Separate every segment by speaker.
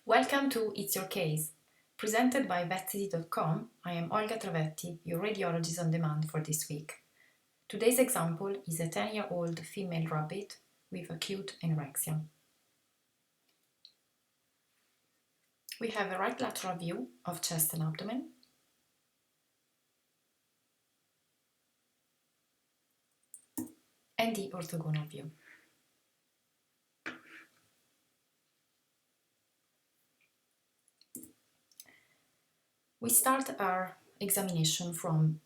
Speaker 1: Welcome to It's Your Case. Presented by vetcity.com, I am Olga Travetti, your radiologist on demand for this week. Today's example is a 10-year-old female rabbit with acute anorexia. We have a right lateral view of chest and abdomen, and the orthogonal view. We start our examination from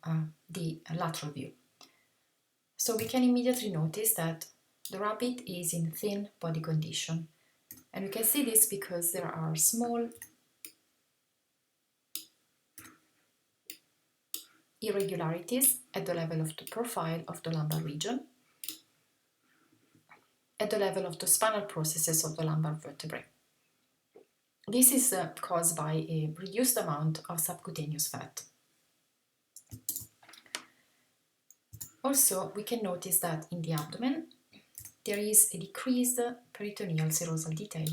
Speaker 1: the lateral view. So we can immediately notice that the rabbit is in thin body condition. And we can see this because there are small irregularities at the level of the profile of the lumbar region, at the level of the spinal processes of the lumbar vertebrae. This is caused by a reduced amount of subcutaneous fat. Also, we can notice that in the abdomen there is a decreased peritoneal serosal detail.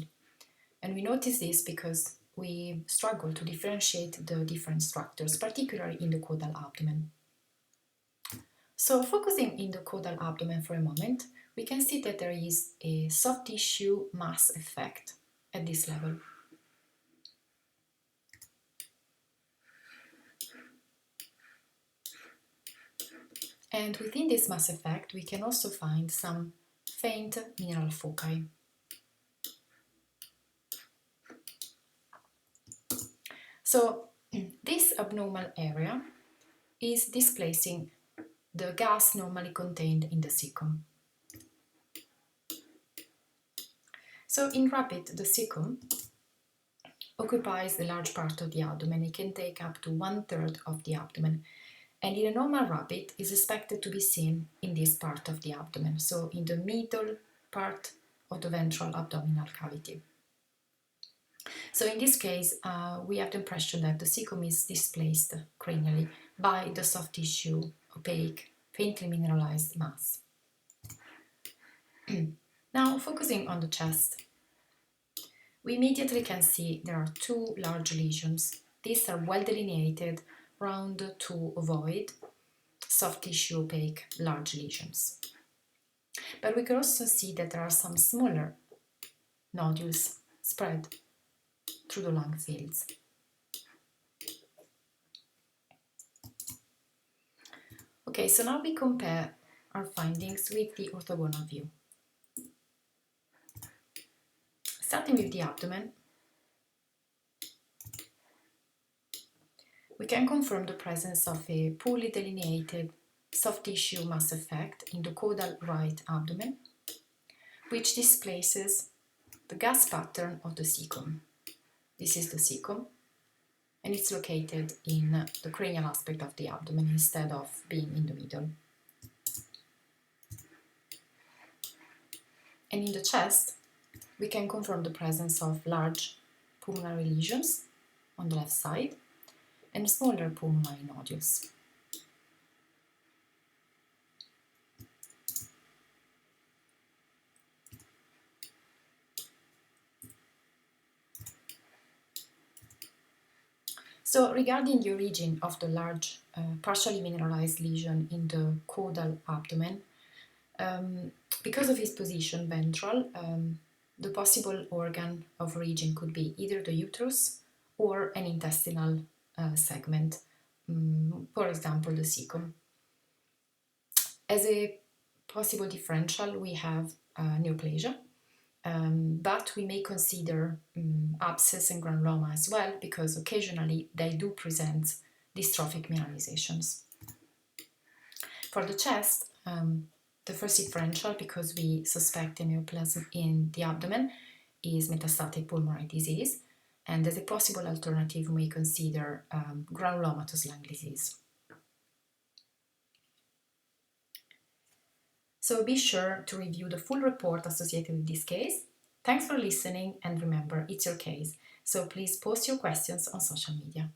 Speaker 1: And we notice this because we struggle to differentiate the different structures, particularly in the caudal abdomen. So focusing in the caudal abdomen for a moment, we can see that there is a soft tissue mass effect at this level. And within this mass effect, we can also find some faint mineral foci. So this abnormal area is displacing the gas normally contained in the cecum. So in rabbit, the cecum occupies a large part of the abdomen. It can take up to 1/3 of the abdomen. And in a normal rabbit, is expected to be seen in this part of the abdomen, so in the middle part of the ventral abdominal cavity. So in this case, we have the impression that the cecum is displaced cranially by the soft tissue, opaque, faintly mineralized mass. Now, focusing on the chest, we immediately can see there are two large lesions. These are well delineated, round to ovoid, soft tissue opaque, large lesions. But we can also see that there are some smaller nodules spread through the lung fields. Okay, so now we compare our findings with the orthogonal view. Starting with the abdomen, we can confirm the presence of a poorly delineated soft tissue mass effect in the caudal right abdomen, which displaces the gas pattern of the cecum. This is the cecum, and it's located in the cranial aspect of the abdomen instead of being in the middle. And in the chest, we can confirm the presence of large pulmonary lesions on the left side and smaller pulmonary nodules. So regarding the origin of the large partially mineralized lesion in the caudal abdomen, because of its position ventral, the possible organ of origin could be either the uterus or an intestinal segment, for example, the cecum. As a possible differential, we have neoplasia, but we may consider abscess and granuloma as well, because occasionally they do present dystrophic mineralizations. For the chest, the first differential, because we suspect a neoplasm in the abdomen, is metastatic pulmonary disease, and as a possible alternative, we may consider granulomatous lung disease. So be sure to review the full report associated with this case. Thanks for listening, and remember, it's your case, so please post your questions on social media.